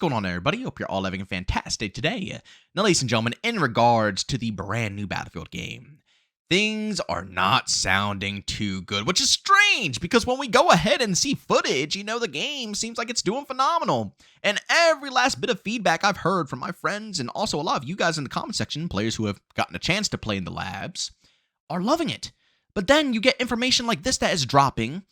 going on, everybody? Hope you're all having a fantastic day. Now, ladies and gentlemen, in regards to the brand new Battlefield game, things are not sounding too good, which is strange because when we go ahead and see footage, the game seems like it's doing phenomenal. And every last bit of feedback I've heard from my friends and also a lot of you guys in the comment section, players who have gotten a chance to play in the labs, are loving it. But then you get information like this that is dropping,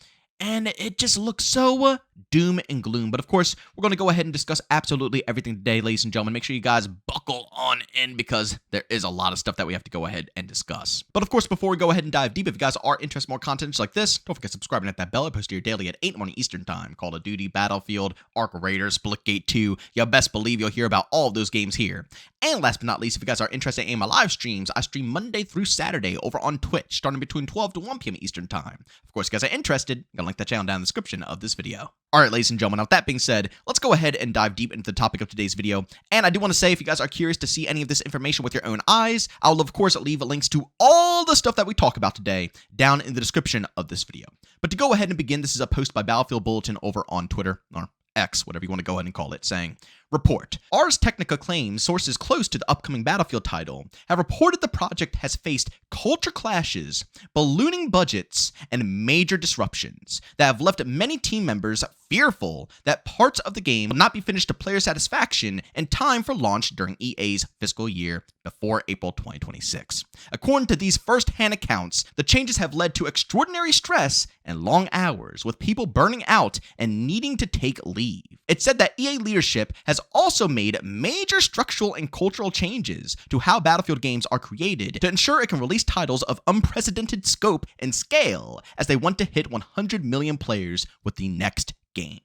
and it just looks so doom and gloom. But of course, we're going to go ahead and discuss absolutely everything today, ladies and gentlemen. Make sure you guys buckle on in because there is a lot of stuff that we have to go ahead and discuss. But of course, before we go ahead and dive deep, if you guys are interested in more content like this, don't forget subscribing and hit that bell. I post here daily at 8 in the morning Eastern Time. Call of Duty, Battlefield, Arc Raiders, Splitgate 2. You best believe you'll hear about all of those games here. And last but not least, if you guys are interested in my live streams, I stream Monday through Saturday over on Twitch, starting between 12 to 1 p.m. Eastern Time. Of course, if you guys are interested, I'm going to link that channel down in the description of this video. All right, ladies and gentlemen, with that being said, let's go ahead and dive deep into the topic of today's video. And I do want to say, if you guys are curious to see any of this information with your own eyes, I'll of course leave links to all the stuff that we talk about today down in the description of this video. But to go ahead and begin, this is a post by Battlefield Bulletin over on Twitter, or X, whatever you want to go ahead and call it, saying, report. Ars Technica claims sources close to the upcoming Battlefield title have reported the project has faced culture clashes, ballooning budgets, and major disruptions that have left many team members fearful that parts of the game will not be finished to player satisfaction in time for launch during EA's fiscal year before April 2026. According to these first-hand accounts, the changes have led to extraordinary stress and long hours, with people burning out and needing to take leave. It said that EA leadership has also made major structural and cultural changes to how Battlefield games are created to ensure it can release titles of unprecedented scope and scale as they want to hit 100 million players with the next game.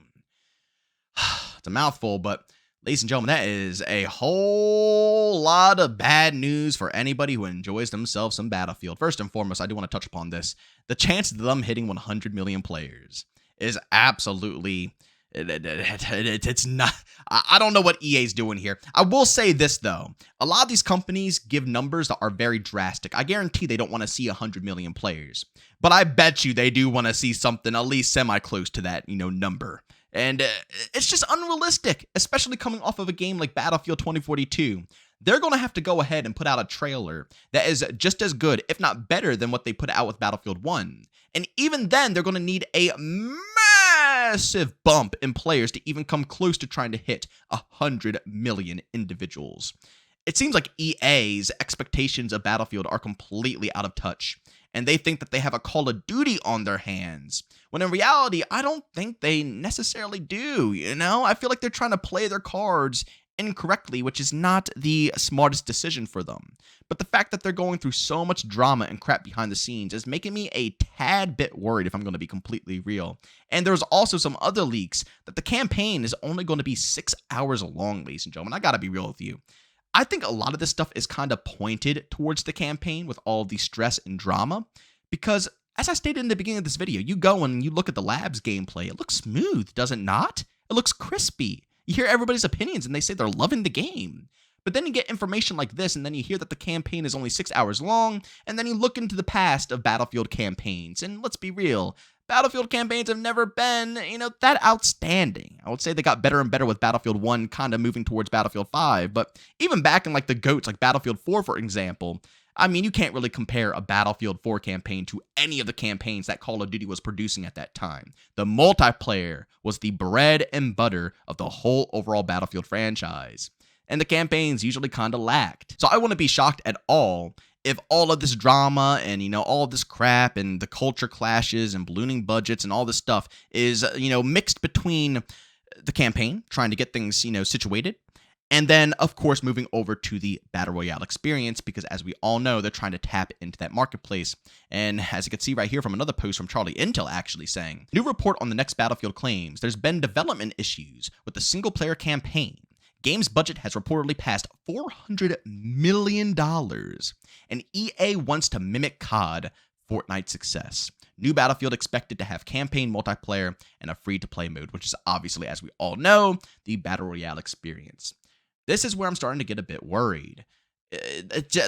It's a mouthful, but ladies and gentlemen, that is a whole lot of bad news for anybody who enjoys themselves some Battlefield. First and foremost, I do want to touch upon this. The chance of them hitting 100 million players is absolutely... It's not. I don't know what EA's doing here. I will say this, though. A lot of these companies give numbers that are very drastic. I guarantee they don't want to see 100 million players. But I bet you they do want to see something at least semi-close to that, number. And it's just unrealistic, especially coming off of a game like Battlefield 2042. They're going to have to go ahead and put out a trailer that is just as good, if not better, than what they put out with Battlefield 1. And even then, they're going to need a massive bump in players to even come close to trying to hit 100 million individuals. It seems like EA's expectations of Battlefield are completely out of touch, and they think that they have a Call of Duty on their hands, when in reality, I don't think they necessarily do, I feel like they're trying to play their cards incorrectly, which is not the smartest decision for them. But the fact that they're going through so much drama and crap behind the scenes is making me a tad bit worried, if I'm going to be completely real. And there's also some other leaks that the campaign is only going to be 6 hours long, ladies and gentlemen. I gotta be real with you. I think a lot of this stuff is kind of pointed towards the campaign with all the stress and drama, because as I stated in the beginning of this video, you go and you look at the labs gameplay, it looks smooth, does it not? It looks crispy. You hear everybody's opinions and they say they're loving the game. But then you get information like this, and then you hear that the campaign is only 6 hours long, and then you look into the past of Battlefield campaigns, and let's be real, Battlefield campaigns have never been, that outstanding. I would say they got better and better with Battlefield 1 kind of moving towards Battlefield 5, but even back in like the GOATs, like Battlefield 4, for example, I mean, you can't really compare a Battlefield 4 campaign to any of the campaigns that Call of Duty was producing at that time. The multiplayer was the bread and butter of the whole overall Battlefield franchise, and the campaigns usually kind of lacked. So I wouldn't be shocked at all if all of this drama and, all of this crap and the culture clashes and ballooning budgets and all this stuff is, mixed between the campaign, trying to get things, situated, and then, of course, moving over to the Battle Royale experience, because as we all know, they're trying to tap into that marketplace. And as you can see right here from another post from Charlie Intel actually saying, new report on the next Battlefield claims there's been development issues with the single-player campaign. Game's budget has reportedly passed $400 million, and EA wants to mimic COD, Fortnite's success. New Battlefield expected to have campaign multiplayer and a free-to-play mode, which is obviously, as we all know, the Battle Royale experience. This is where I'm starting to get a bit worried.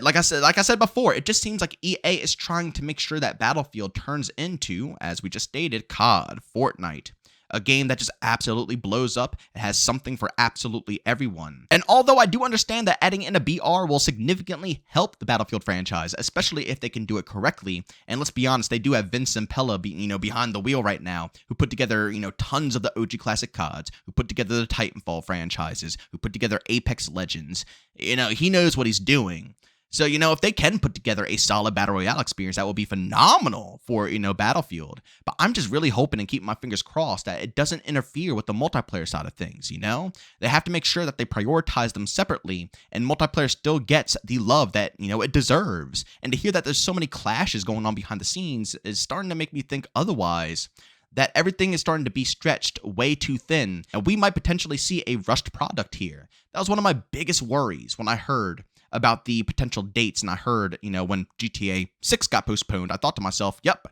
Like I said before, it just seems like EA is trying to make sure that Battlefield turns into, as we just stated, COD, Fortnite. A game that just absolutely blows up and has something for absolutely everyone. And although I do understand that adding in a BR will significantly help the Battlefield franchise, especially if they can do it correctly, and let's be honest, they do have Vince Impella behind the wheel right now, who put together, tons of the OG classic CODs, who put together the Titanfall franchises, who put together Apex Legends. He knows what he's doing. So, if they can put together a solid Battle Royale experience, that will be phenomenal for, Battlefield. But I'm just really hoping and keeping my fingers crossed that it doesn't interfere with the multiplayer side of things, They have to make sure that they prioritize them separately, and multiplayer still gets the love that, it deserves. And to hear that there's so many clashes going on behind the scenes is starting to make me think otherwise. That everything is starting to be stretched way too thin, and we might potentially see a rushed product here. That was one of my biggest worries when I heard about the potential dates, and I heard, when GTA 6 got postponed, I thought to myself, yep,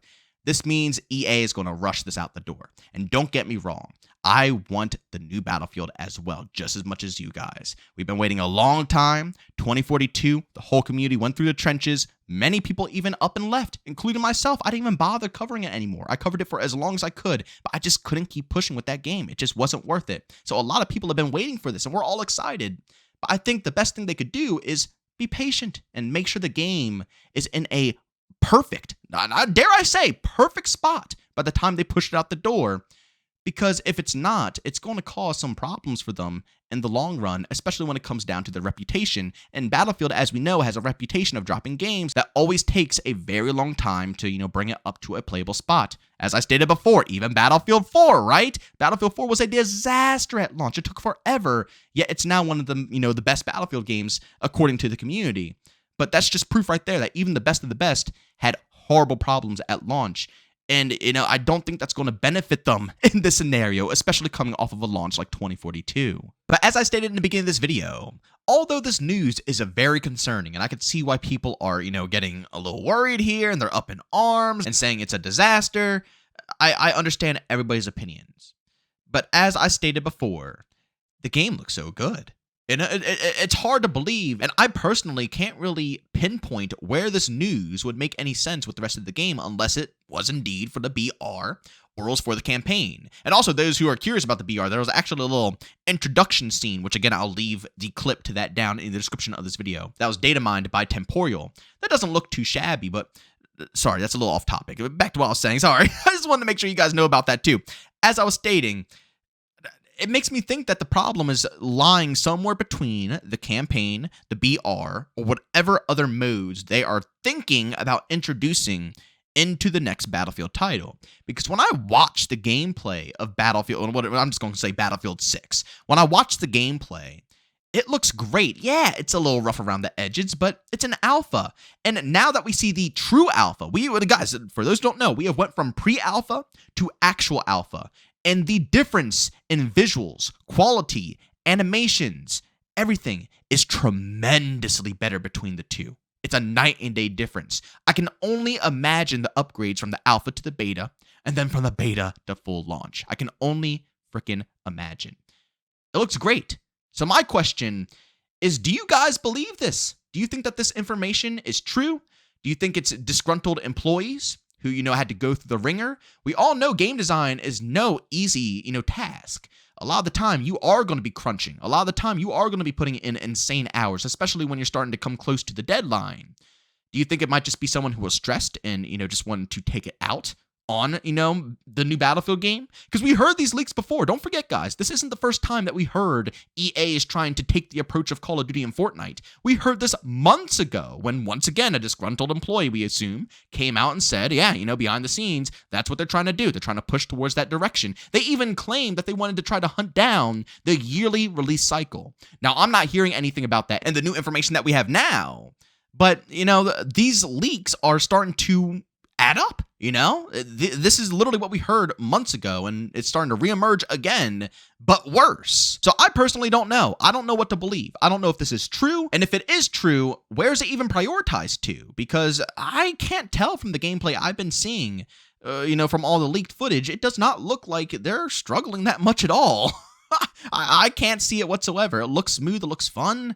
this means EA is going to rush this out the door. And don't get me wrong, I want the new Battlefield as well, just as much as you guys. We've been waiting a long time. 2042, the whole community went through the trenches. Many people even up and left, including myself. I didn't even bother covering it anymore. I covered it for as long as I could, but I just couldn't keep pushing with that game. It just wasn't worth it. So a lot of people have been waiting for this, and we're all excited. But I think the best thing they could do is be patient and make sure the game is in a perfect, dare I say, perfect spot by the time they push it out the door. Because if it's not, it's going to cause some problems for them in the long run, especially when it comes down to their reputation. And Battlefield, as we know, has a reputation of dropping games that always takes a very long time to, bring it up to a playable spot. As I stated before, even Battlefield 4, right? Battlefield 4 was a disaster at launch. It took forever, yet it's now one of the, the best Battlefield games according to the community. But that's just proof right there that even the best of the best had horrible problems at launch. And, I don't think that's going to benefit them in this scenario, especially coming off of a launch like 2042. But as I stated in the beginning of this video, although this news is very concerning, and I could see why people are, getting a little worried here, and they're up in arms and saying it's a disaster, I understand everybody's opinions. But as I stated before, the game looks so good. And it's hard to believe, and I personally can't really pinpoint where this news would make any sense with the rest of the game unless it was indeed for the BR or was for the campaign. And also, those who are curious about the BR, there was actually a little introduction scene, which again, I'll leave the clip to that down in the description of this video. That was data mined by Temporal. That doesn't look too shabby, but sorry, that's a little off topic. Back to what I was saying, sorry. I just wanted to make sure you guys know about that too. As I was stating, it makes me think that the problem is lying somewhere between the campaign, the BR, or whatever other modes they are thinking about introducing into the next Battlefield title. Because when I watch the gameplay of Battlefield, I'm just going to say Battlefield 6, when I watch the gameplay, it looks great. Yeah, it's a little rough around the edges, but it's an alpha. And now that we see the true alpha, guys, for those who don't know, we have went from pre-alpha to actual alpha. And the difference in visuals, quality, animations, everything is tremendously better between the two. It's a night and day difference. I can only imagine the upgrades from the alpha to the beta, and then from the beta to full launch. I can only freaking imagine. It looks great. So my question is, do you guys believe this? Do you think that this information is true? Do you think it's disgruntled employees who, had to go through the ringer? We all know game design is no easy, task. A lot of the time, you are going to be crunching. A lot of the time, you are going to be putting in insane hours, especially when you're starting to come close to the deadline. Do you think it might just be someone who was stressed and, just wanted to take it out on, the new Battlefield game? Because we heard these leaks before. Don't forget, guys, this isn't the first time that we heard EA is trying to take the approach of Call of Duty and Fortnite. We heard this months ago when, once again, a disgruntled employee, we assume, came out and said, yeah, behind the scenes, that's what they're trying to do. They're trying to push towards that direction. They even claimed that they wanted to try to hunt down the yearly release cycle. Now, I'm not hearing anything about that and the new information that we have now, but, these leaks are starting to add up. This is literally what we heard months ago, and it's starting to reemerge again, but worse. So I personally don't know. I don't know what to believe. I don't know if this is true, and if it is true, where's it even prioritized to? Because I can't tell from the gameplay I've been seeing, from all the leaked footage, it does not look like they're struggling that much at all. I can't see it whatsoever. It looks smooth. It looks fun.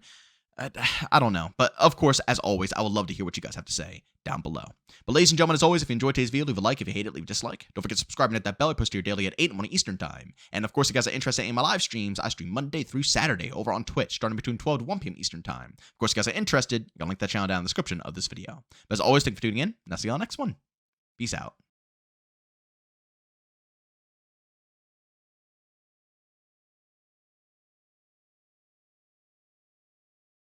I, I don't know. But of course, as always, I would love to hear what you guys have to say down below. But ladies and gentlemen, as always, if you enjoyed today's video, leave a like. If you hate it, leave a dislike. Don't forget to subscribe and hit that bell. I post here daily at 8 in the morning Eastern Time. And of course, if you guys are interested in my live streams, I stream Monday through Saturday over on Twitch, starting between 12 to 1 p.m. Eastern Time. Of course, if you guys are interested, you can link that channel down in the description of this video. But as always, thank you for tuning in, and I'll see you on the next one. Peace out.